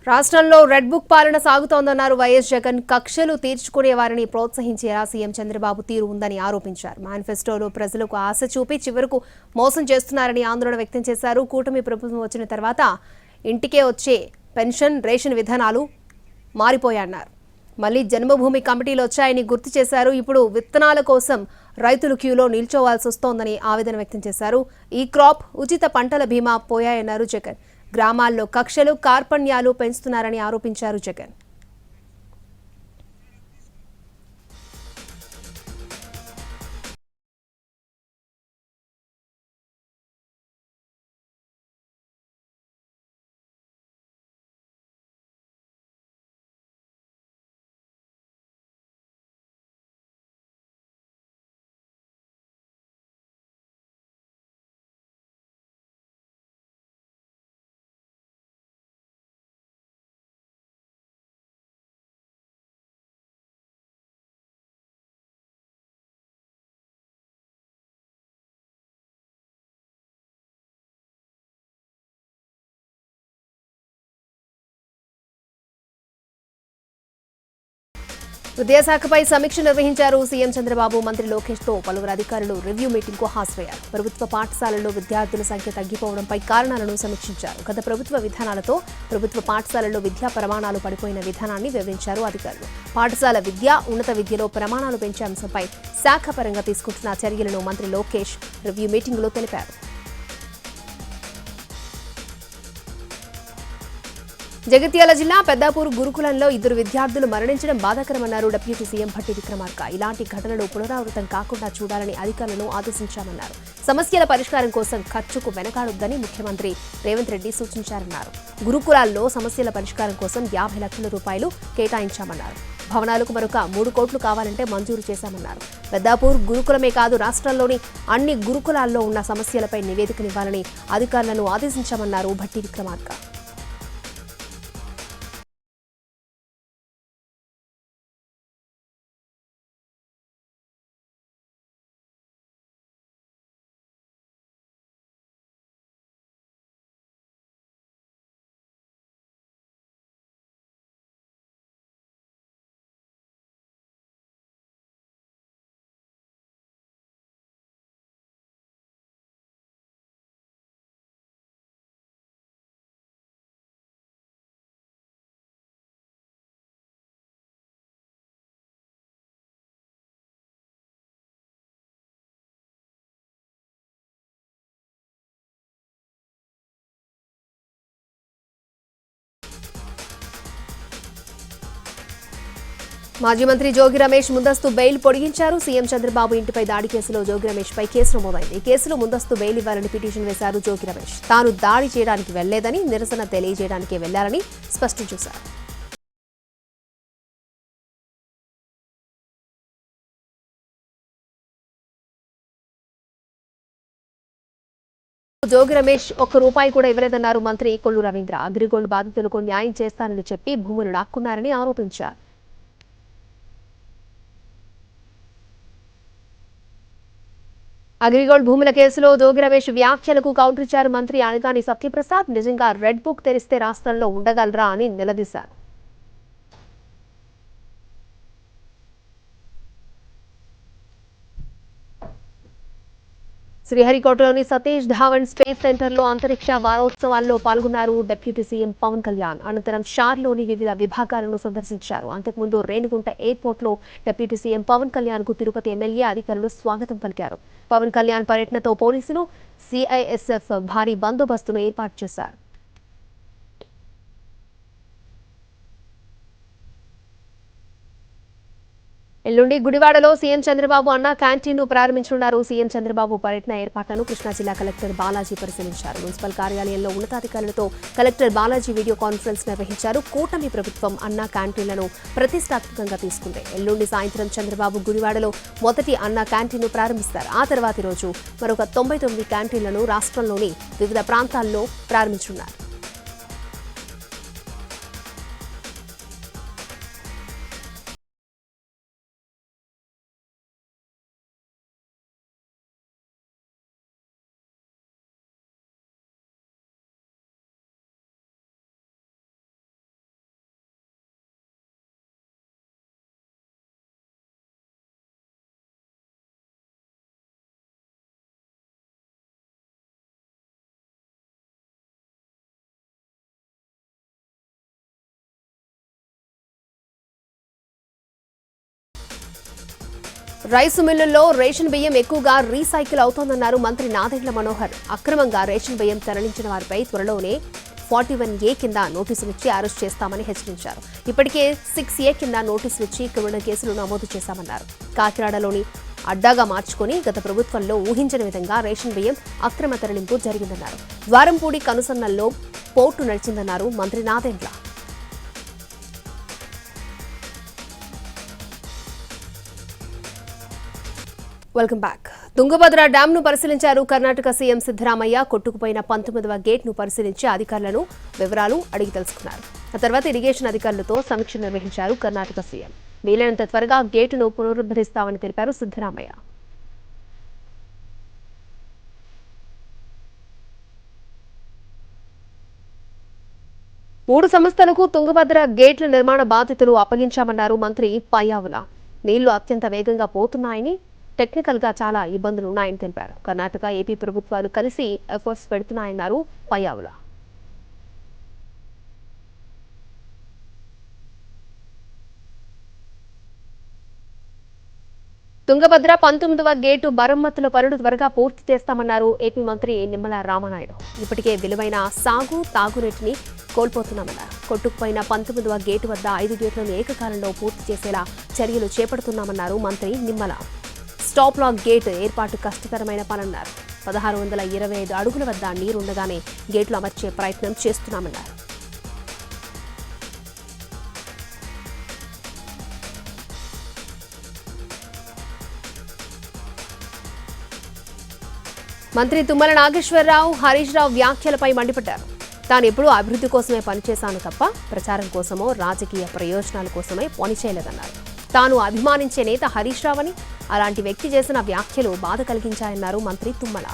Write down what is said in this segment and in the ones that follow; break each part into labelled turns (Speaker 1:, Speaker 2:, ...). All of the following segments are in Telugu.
Speaker 1: రాష్ట్రంలో రెడ్ బుక్ పాలన సాగుతోందన్నారు వైఎస్ జగన్. కక్షలు తీర్చుకునే వారిని ప్రోత్సహించేలా సీఎం చంద్రబాబు తీరు ఉందని ఆరోపించారు. మేనిఫెస్టోలో ప్రజలకు ఆశ చూపి చివరకు మోసం చేస్తున్నారని ఆందోళన వ్యక్తం చేశారు. కూటమి ప్రభుత్వం వచ్చిన తర్వాత ఇంటికే వచ్చే పెన్షన్, రేషన్ విధానాలు మారిపోయాయన్నారు. మళ్లీ జన్మభూమి కమిటీలు వచ్చాయని గుర్తు చేశారు. ఇప్పుడు విత్తనాల కోసం రైతులు క్యూలో నిల్చోవాల్సి వస్తోందని ఆవేదన వ్యక్తం చేశారు. ఈ క్రాప్ ఉచిత పంటల బీమా పోయాయన్నారు జగన్. గ్రామాల్లో కక్షలు, కార్పణ్యాలు పెంచుతున్నారని ఆరోపించారు జగన్. విద్యాశాఖపై సమీక్ష నిర్వహించారు సీఎం చంద్రబాబు. మంత్రి లోకేష్ తో పలువురు అధికారులు రివ్యూ మీటింగ్ కు హాజరయ్యారు. ప్రభుత్వ పాఠశాలల్లో విద్యార్థుల సంఖ్య తగ్గిపోవడంపై కారణాలను సమీక్షించారు. గత ప్రభుత్వ విధానాలతో ప్రభుత్వ పాఠశాలల్లో విద్యా ప్రమాణాలు పడిపోయిన విధానాన్ని వివరించారు అధికారులు. పాఠశాల విద్య, ఉన్నత విద్యలో ప్రమాణాలు పెంచే అంశంపై శాఖపరంగా తీసుకుంటున్న చర్యలను మంత్రి లోకేష్ రివ్యూ మీటింగ్ లో తెలిపారు. జగిత్యాల జిల్లా పెద్దాపూర్ గురుకులంలో ఇద్దరు విద్యార్థులు మరణించడం బాధాకరమన్నారు డిప్యూటీ సీఎం భట్టి విక్రమార్క. ఇలాంటి ఘటనలు పునరావృతం కాకుండా చూడాలని అధికారులను ఆదేశించామన్నారు. సమస్యల పరిష్కారం కోసం ఖర్చుకు వెనకాడొద్దని ముఖ్యమంత్రి రేవంత్ రెడ్డి సూచించారన్నారు. గురుకులాల్లో సమస్యల పరిష్కారం కోసం 50 లక్షల రూపాయలు కేటాయించామన్నారు. భవనాలకు మరొక 3 కోట్లు కావాలంటే మంజూరు చేశామన్నారు. పెద్దాపూర్ గురుకులమే కాదు, రాష్ట్రంలోని అన్ని గురుకులాల్లో ఉన్న సమస్యలపై నివేదికనివ్వాలని అధికారులను ఆదేశించామన్నారు భట్టి విక్రమార్క. మాజీ మంత్రి జోగి రమేష్ ముందస్తు బెయిల్ పొడిగించారు. సీఎం చంద్రబాబు ఇంటిపై దాడి కేసులో జోగి రమేష్ పై కేసు నమోదైంది. కేసులో ముందస్తు బెయిల్ ఇవ్వాలని పిటిషన్ వేశారు జోగి రమేష్. తాను దాడి చేయడానికి వెళ్లేదని, నిరసన తెలియజేయడానికే వెళ్లారని స్పష్టం చేశారు. జోగి రమేష్ ₹1 కూడా ఇవ్వలేదన్నారు మంత్రి కొల్లు రవీంద్ర. అగ్రిగోల్డ్ బాధితులకు న్యాయం చేస్తానని చెప్పి భూములు లాక్కున్నారని ఆరోపించారు. అగ్రిగోల్డ్ భూముల కేసులో జోగి రమేష్ వ్యాఖ్యలకు కౌంటర్ ఇచ్చారు మంత్రి అనగాని సత్యప్రసాద్. నిజంగా రెడ్ బుక్ తెరిస్తే రాష్ట్రంలో ఉండగలరా అని నిలదీశారు. శ్రీహరికోటలోని సతీష్ ధావన్ స్పేస్ సెంటర్లో అంతరిక్ష వారోత్సవాల్లో పాల్గొన్నారు డిప్యూటీ సీఎం పవన్ కళ్యాణ్. అనంతరం షార్లోని వివిధ విభాగాలను సందర్శించారు. అంతకుముందు రేణిగుంట ఎయిర్పోర్ట్లో డిప్యూటీ సీఎం పవన్ కళ్యాణ్ కు తిరుపతి ఎమ్మెల్యే అధికారులు స్వాగతం పలికారు. పవన్ కళ్యాణ్ పర్యటనతో పోలీసులు, సిఐఎస్ఎఫ్ భారీ బందోబస్తును ఏర్పాటు చేశారు. ఎల్లుండి గుడివాడలో సీఎం చంద్రబాబు అన్న క్యాంటీన్ ను ప్రారంభించనున్నారు. సీఎం చంద్రబాబు పర్యటన ఏర్పాట్లను కృష్ణా జిల్లా కలెక్టర్ బాలాజీ పరిశీలించారు. మున్సిపల్ కార్యాలయంలో ఉన్నతాధికారులతో కలెక్టర్ బాలాజీ వీడియో కాన్ఫరెన్స్ నిర్వహించారు. కూటమి ప్రభుత్వం అన్న క్యాంటీన్లను ప్రతిష్టాత్మకంగా తీసుకుంది. ఎల్లుండి సాయంత్రం చంద్రబాబు గుడివాడలో మొదటి అన్న క్యాంటీన్ ను ప్రారంభిస్తారు. ఆ తర్వాతి రోజు మరొక 99 క్యాంటీన్లను రాష్ట్రంలోని వివిధ ప్రాంతాల్లో ప్రారంభించనున్నారు. రైసు మిల్లుల్లో రేషన్ బియ్యం ఎక్కువగా రీసైకిల్ అవుతోందన్నారు మంత్రి నాదెండ్ల మనోహర్. అక్రమంగా రేషన్ బియ్యం తరలించిన వారిపై త్వరలోనే 41A కింద నోటీసులు ఇచ్చి అరెస్ట్ చేస్తామని హెచ్చరించారు. ఇప్పటికే 6A కింద నోటీసులు ఇచ్చి క్రిమినల్ కేసులు నమోదు చేశామన్నారు. కాకినాడలోని అడ్డాగా మార్చుకుని గత ప్రభుత్వంలో ఊహించని విధంగా రేషన్ బియ్యం అక్రమ తరలింపు జరిగిందన్నారు. ద్వారంపూడి కనుసన్నల్లో పోర్టు నడిచిందన్నారు మంత్రి నాదెండ్ల. Welcome back. తుంగభద్ర డ్యాంను పరిశీలించారు కర్ణాటక సీఎం సిద్ధరామయ్య. కొట్టుకుపోయిన 19వ గేట్ను పరిశీలించి అధికారులను వివరాలు అడిగి తెలుసుకున్నారు. ఆ తర్వాత ఇరిగేషన్ అధికారులతో సమీక్ష నిర్వహించారు కర్ణాటక సీఎం. వీలైనంత త్వరగా గేటును పునరుద్ధరిస్తామని తెలిపారు సిద్ధరామయ్య. మూడు సంస్థలకు తుంగభద్ర గేట్ల నిర్మాణ బాధ్యతలు అప్పగించామన్నారు మంత్రి పయ్యావుల. నీళ్లు అత్యంత వేగంగా పోతున్నాయని, టెక్నికల్ గా చాలా ఇబ్బందులు ఉన్నాయని తెలిపారు. కర్ణాటక, ఏపీ ప్రభుత్వాలు కలిసి ఎఫర్ట్స్ పెడుతున్నాయన్నారు పయ్యావుల. తుంగభద్ర 19వ గేటు మరమ్మతుల పనులు త్వరగా పూర్తి చేస్తామన్నారు ఏపీ మంత్రి నిమ్మల రామనాయుడు. ఇప్పటికే విలువైన సాగు, తాగునీటిని కోల్పోతున్నామన్నారు. కొట్టుకుపోయిన 19వ గేటు వద్ద 5 గేట్లను ఏకకాలంలో పూర్తి చేసేలా చర్యలు చేపడుతున్నామన్నారు మంత్రి నిమ్మల. స్టాప్ లాక్ గేట్ ఏర్పాటు కష్టతరమైన పనన్నారు. 1625 అడుగుల వద్ద నీరుండగానే గేట్లు అమర్చే ప్రయత్నం చేస్తున్నామన్నారు. మంత్రి తుమ్మల నాగేశ్వరరావు హరీష్ రావు వ్యాఖ్యలపై మండిపడ్డారు. తాను ఎప్పుడూ అభివృద్ధి కోసమే పనిచేశాను తప్ప ప్రచారం కోసమో రాజకీయ ప్రయోజనాల కోసమే పనిచేయలేదన్నారు. తాను అభిమానించే నేత హరీష్ రావు అని, అలాంటి వ్యక్తి చేసిన వ్యాఖ్యలు బాధ కలిగించాయన్నారు మంత్రి తుమ్మల.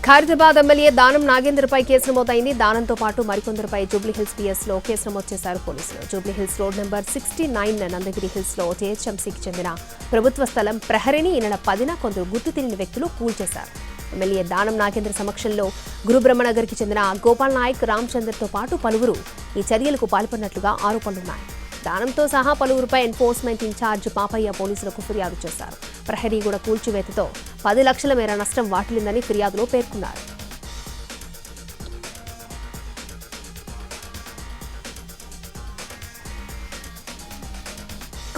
Speaker 1: ఖైరతాబాద్ ఎమ్మెల్యే దానం నాగేందర్పై కేసు నమోదైంది. దానంతో పాటు మరికొందరిపై జూబ్లీహిల్స్ పిఎస్లో కేసు నమోదు చేశారు పోలీసులు. జూబ్లీహిల్స్ రోడ్ నెంబర్ 69 నందగిరి హిల్స్లో టీహెచ్ఎంసీకి చెందిన ప్రభుత్వ స్థలం ప్రహరీని ఈ నెల 10న కొందరు గుర్తు తెలియని వ్యక్తులు కూల్చేశారు. ఎమ్మెల్యే దానం నాగేందర్ సమక్షంలో గురుబ్రహ్మనగర్కి చెందిన గోపాల్ నాయక్, రామచందర్తో పాటు పలువురు ఈ చర్యలకు పాల్పడినట్లుగా ఆరోపణలున్నాయి. దానంతో సహా పలువురుపై ఎన్ఫోర్స్మెంట్ ఇన్ఛార్జ్ పాపయ్య పోలీసులకు ఫిర్యాదు చేశారు. ప్రహరీగూడ కూల్చివేతతో 10 లక్షల మేర నష్టం వాటిల్లిందని ఫిర్యాదులో పేర్కొన్నారు.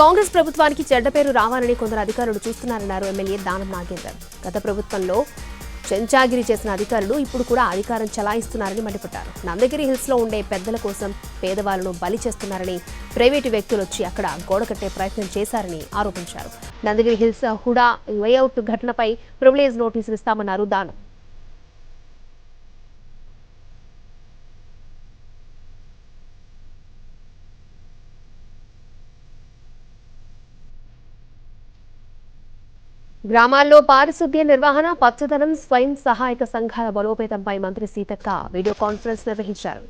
Speaker 1: కాంగ్రెస్ ప్రభుత్వానికి చెడ్డ పేరు రావాలని కొందరు అధికారులు చూస్తున్నారన్నారు ఎమ్మెల్యే దానం నాగేందర్. గత ప్రభుత్వంలో చెంచాగిరి చేసిన అధికారులు ఇప్పుడు కూడా అధికారం చలాయిస్తున్నారని మండిపడ్డారు. నందగిరి హిల్స్ లో ఉండే పెద్దల కోసం పేదవాళ్లను బలి చేస్తున్నారని, ప్రైవేటు వ్యక్తులు వచ్చి అక్కడ గోడ కట్టే ప్రయత్నం చేశారని ఆరోపించారు. నందగిరి హిల్స్ హుడా లేఅవుట్ ఘటనపై ప్రివిలేజ్ నోటీసులు ఇస్తామన్నారు దానం. గ్రామాల్లో పారిశుద్ధ్య నిర్వహణ, పచ్చదనం, స్వయం సహాయక సంఘాల బలోపేతంపై మంత్రి సీతక్క వీడియో కాన్ఫరెన్స్ నిర్వహించారు.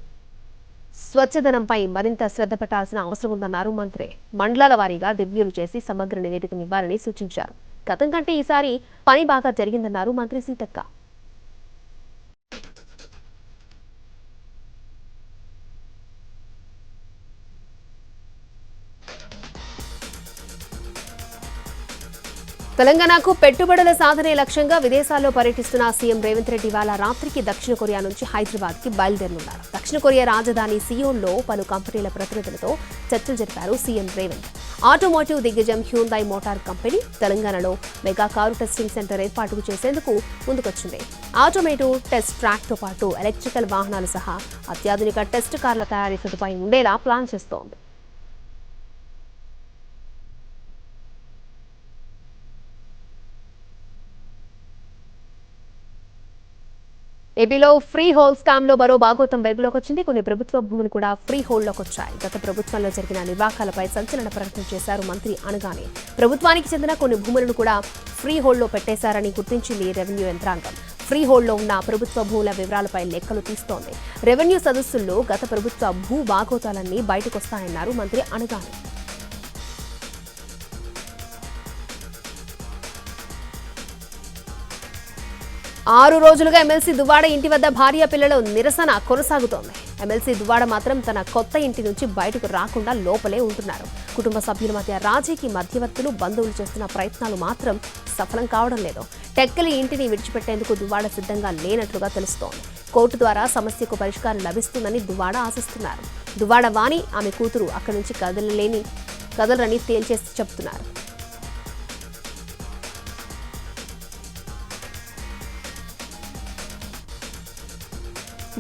Speaker 1: స్వచ్ఛదనంపై మరింత శ్రద్ధ పెట్టాల్సిన అవసరం ఉందన్నారు మంత్రి. మండలాల వారీగా రివ్యూలు చేసి సమగ్ర నివేదికనివ్వాలని సూచించారు. గతం కంటే ఈసారి పని బాగా జరిగిందన్నారు మంత్రి సీతక్క. తెలంగాణకు పెట్టుబడుల సాధనే లక్ష్యంగా విదేశాల్లో పర్యటిస్తున్న సీఎం రేవంత్ రెడ్డి ఇవాళ రాత్రికి దక్షిణ కొరియా నుంచి హైదరాబాద్కి బయలుదేరనున్నారు. దక్షిణ కొరియా రాజధాని సియోల్లో పలు కంపెనీల ప్రతినిధులతో చర్చలు జరిపారు సీఎం రేవంత్. ఆటోమోటివ్ దిగ్గజం హ్యూందాయ్ మోటార్ కంపెనీ తెలంగాణలో మెగా కారు టెస్టింగ్ సెంటర్ ఏర్పాటు చేసేందుకు ముందుకొచ్చింది. ఆటోమేటివ్ టెస్ట్ ట్రాక్తో పాటు ఎలక్ట్రికల్ వాహనాలు సహా అత్యాధునిక టెస్ట్ కార్ల తయారీ సదుపాయం ఉండేలా ప్లాన్ చేస్తోంది. ఏపీలో ఫ్రీ హోల్ స్కామ్ లో మరో భాగోతం వెలుగులోకి వచ్చింది. కొన్ని ప్రభుత్వ భూములు కూడా ఫ్రీ హోల్డ్లోకి వచ్చాయి. గత ప్రభుత్వంలో జరిగిన నిర్వాకాలపై సంచలన ప్రకటన చేశారు మంత్రి అనగానే. ప్రభుత్వానికి చెందిన కొన్ని భూములను కూడా ఫ్రీ హోల్డ్లో పెట్టేశారని గుర్తించింది రెవెన్యూ యంత్రాంగం. ఫ్రీ హోల్డ్లో ఉన్న ప్రభుత్వ భూముల వివరాలపై లెక్కలు తీస్తోంది. రెవెన్యూ సదస్సుల్లో గత ప్రభుత్వ భూ భాగోతాలన్నీ బయటకొస్తాయన్నారు మంత్రి అనగానే. 6 రోజులుగా ఎమ్మెల్సీ దువ్వాడ ఇంటి వద్ద భార్య పిల్లల నిరసన కొనసాగుతోంది. ఎమ్మెల్సీ దువ్వాడ మాత్రం తన కొత్త ఇంటి నుంచి బయటకు రాకుండా లోపలే ఉంటున్నారు. కుటుంబ సభ్యుల మధ్య రాజీకి మధ్యవర్తులు బంధువులు చేస్తున్న ప్రయత్నాలు మాత్రం సఫలం కావడం లేదు. టెక్కలి ఇంటిని విడిచిపెట్టేందుకు దువ్వాడ సిద్ధంగా లేనట్లుగా తెలుస్తోంది. కోర్టు ద్వారా సమస్యకు పరిష్కారం లభిస్తుందని దువ్వాడ ఆశిస్తున్నారు. దువ్వాడ వాణి ఆమె కూతురు అక్కడి నుంచి కదలరని తేల్చేసి చెబుతున్నారు.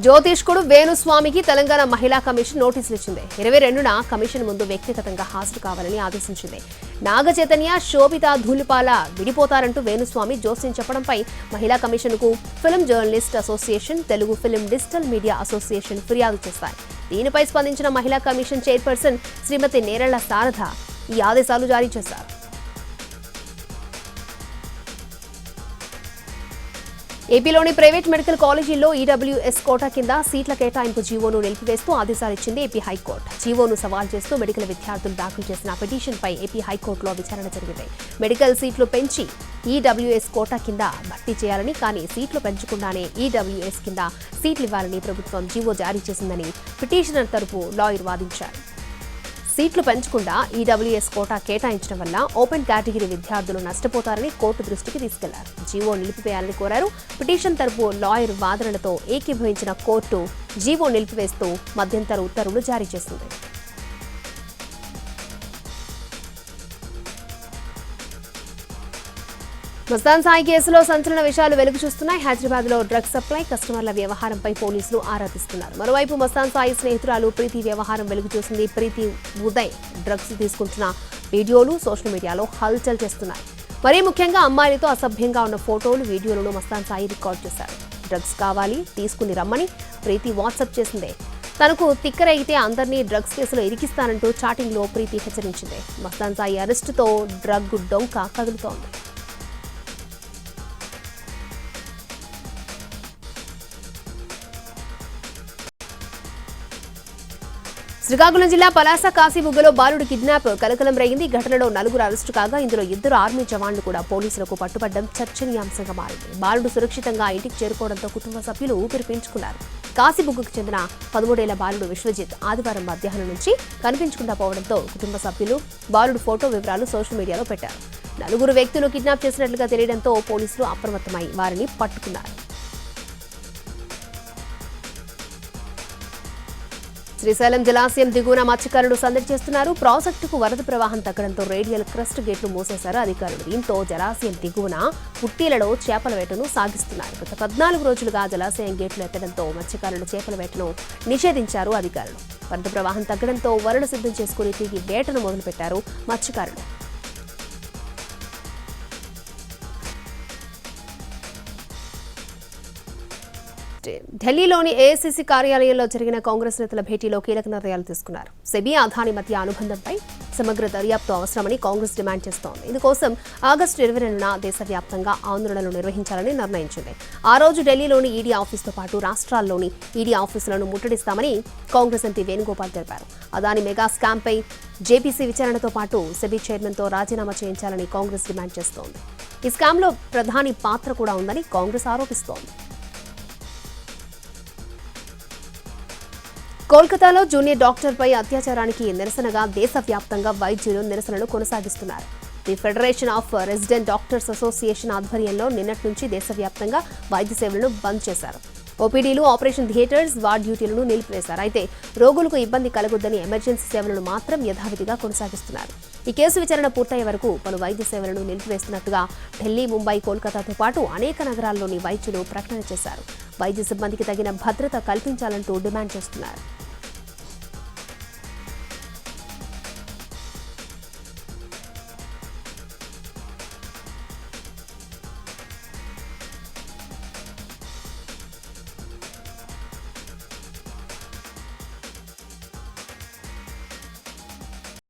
Speaker 1: జ్యోతిష్కుడు వేణుస్వామికి తెలంగాణ మహిళా కమిషన్ నోటీసులు ఇచ్చింది. 22న కమిషన్ ముందు వ్యక్తిగతంగా హాజరు కావాలని ఆదేశించింది. నాగ చైతన్య, శోభిత ధూళిపాల విడిపోతారంటూ వేణుస్వామి జోస్యం చెప్పడంపై మహిళా కమిషన్కు film journalist association, Telugu film digital media association ఫిర్యాదు చేశాయి. దీనిపై స్పందించిన మహిళా కమిషన్ చైర్పర్సన్ శ్రీమతి నేరళ్ల శారద ఈ ఆదేశాలు జారీ చేశారు. ఏపీలోని ప్రైవేట్ మెడికల్ కాలేజీల్లో ఈడబ్ల్యూఎస్ కోటా కింద సీట్ల కేటాయింపు జీవోను నిలిపివేస్తూ ఆదేశాలిచ్చింది ఏపీ హైకోర్టు. జీవోను సవాల్ చేస్తూ మెడికల్ విద్యార్థులు దాఖలు చేసిన పిటిషన్పై ఏపీ హైకోర్టులో విచారణ జరిగింది. మెడికల్ సీట్లు పెంచి ఈడబ్ల్యూఎస్ కోటా కింద భర్తీ చేయాలని, కానీ సీట్లు పెంచకుండానే ఈడబ్ల్యూఎస్ కింద సీట్లు ఇవ్వాలని ప్రభుత్వం జీవో జారీ చేసిందని పిటిషనర్ తరపు లాయర్ వాదించారు. సీట్లు పెంచకుండా ఈడబ్ల్యూఎస్ కోటా కేటాయించడం వల్ల ఓపెన్ కేటగిరీ విద్యార్థులు నష్టపోతారని కోర్టు దృష్టికి తీసుకెళ్లారు. జీవో నిలిపివేయాలని కోరారు. పిటిషన్ తరపు లాయర్ వాదనలతో ఏకీభవించిన కోర్టు జీవో నిలిపివేస్తూ మధ్యంతర ఉత్తర్వులు జారీ చేసింది. మస్తాన్ సాయి కేసులో సంచలన విషయాలు వెలుగు చూస్తున్నాయి. హైదరాబాద్ లో డ్రగ్స్ సప్లై, కస్టమర్ల వ్యవహారంపై పోలీసులు ఆరా తీస్తున్నారు. మరోవైపు మస్తాన్ సాయి స్నేహితురాలు ప్రీతి వ్యవహారం వెలుగు చూసింది. ప్రీతి ఉదయ్ డ్రగ్స్ తీసుకుంటున్న వీడియోలు సోషల్ మీడియాలో హల్చల్ చేస్తున్నాయి. మరీ ముఖ్యంగా అమ్మాయిలతో అసభ్యంగా ఉన్న ఫోటోలు, వీడియోలను మస్తాన్ సాయి రికార్డ్ చేశారు. డ్రగ్స్ కావాలి, తీసుకుని రమ్మని ప్రీతి వాట్సాప్ చేసిందే. తనకు తిక్కరైతే అందరినీ డ్రగ్స్ కేసులో ఇరికిస్తానంటూ చాటింగ్ లో ప్రీతి హెచ్చరించింది. మస్తాన్ సాయి అరెస్టుతో డ్రగ్ డొంక కదులుతోంది. శ్రీకాకుళం జిల్లా పలాస కాశీబుగ్గలో బాలుడు కిడ్నాప్ కలకలం రేగింది. ఘటనలో 4 అరెస్టు కాగా ఇందులో 2 ఆర్మీ జవాన్లు కూడా పోలీసులకు పట్టుబడ్డం చర్చనీయాంశంగా మారింది. బాలుడు సురక్షితంగా ఇంటికి చేరుకోవడంతో కుటుంబ సభ్యులు ఊపిరి పీల్చుకున్నారు. కాశీబుగ్గకు చెందిన 13 ఏళ్ల బాలుడు విశ్వజిత్ ఆదివారం మధ్యాహ్నం నుంచి కనిపించకుండా పోవడంతో కుటుంబ సభ్యులు బాలుడు ఫోటో వివరాలు సోషల్ మీడియాలో పెట్టారు. 4 వ్యక్తులు కిడ్నాప్ చేసినట్లుగా తెలియడంతో పోలీసులు అప్రమత్తమై వారిని పట్టుకున్నారు. శ్రీశైలం జలాశయం దిగువన మత్స్యకారులు సందడి చేస్తున్నారు. ప్రాజెక్టుకు వరద ప్రవాహం తగ్గడంతో రేడియల్ క్రస్ట్ గేట్లు మూసేశారు అధికారులు. దీంతో జలాశయం దిగువన పుట్టీలలో చేపల వేటను సాగిస్తున్నారు. గత 14 రోజులుగా జలాశయం గేట్లు ఎత్తడంతో మత్స్యకారులు చేపల వేటను నిషేధించారు అధికారులు. వరద ప్రవాహం తగ్గడంతో వలలు సిద్ధం చేసుకుని తిరిగి వేటను మొదలుపెట్టారు మత్స్యకారులు. ఢిల్లీలోని ఏఐసీసీ కార్యాలయంలో జరిగిన కాంగ్రెస్ నేతల భేటీలో కీలక నిర్ణయాలు తీసుకున్నారు. సెబీ అదానీ మధ్య అనుబంధంపై సమగ్ర దర్యాప్తు అవసరమని కాంగ్రెస్ డిమాండ్ చేస్తోంది. ఇందుకోసం ఆగస్టు 22న దేశవ్యాప్తంగా ఆందోళనలు నిర్వహించాలని నిర్ణయించింది. ఆ రోజు ఢిల్లీలోని ఈడీ ఆఫీసుతో పాటు రాష్ట్రాల్లోని ఈడీ ఆఫీసులను ముట్టడిస్తామని కాంగ్రెస్ ఎంపీ వేణుగోపాల్ తెలిపారు. అదానీ మెగా స్కామ్పై జేపీసీ విచారణతో పాటు సెబీ చైర్మన్తో రాజీనామా చేయించాలని కాంగ్రెస్ డిమాండ్ చేస్తోంది. ఈ స్కామ్లో ప్రధాని పాత్ర కూడా ఉందని కాంగ్రెస్ ఆరోపిస్తోంది. కోల్కతాలో జూనియర్ డాక్టర్పై అత్యాచారానికి నిరసనగా దేశవ్యాప్తంగా వైద్యులు నిరసనలు కొనసాగిస్తున్నారు. The federation of resident doctors association ఆధ్వర్యంలో నిన్నటి నుంచి దేశవ్యాప్తంగా వైద్య సేవలను బంద్ చేశారు. ఓపీడీలు, ఆపరేషన్ థియేటర్స్, వార్డ్ డ్యూటీలను నిలిపివేశారు. అయితే రోగులకు ఇబ్బంది కలగొద్దని ఎమర్జెన్సీ సేవలను మాత్రం యథావిధిగా కొనసాగిస్తున్నారు. ఈ కేసు విచారణ పూర్తయ్యే వరకు పలు వైద్య సేవలను నిలిపివేస్తున్నట్టుగా ఢిల్లీ, ముంబై, కోల్కతాతో పాటు అనేక నగరాల్లోని వైద్యులు ప్రకటన చేశారు. వైద్య సిబ్బందికి తగిన భద్రత కల్పించాలంటూ డిమాండ్ చేస్తున్నారు.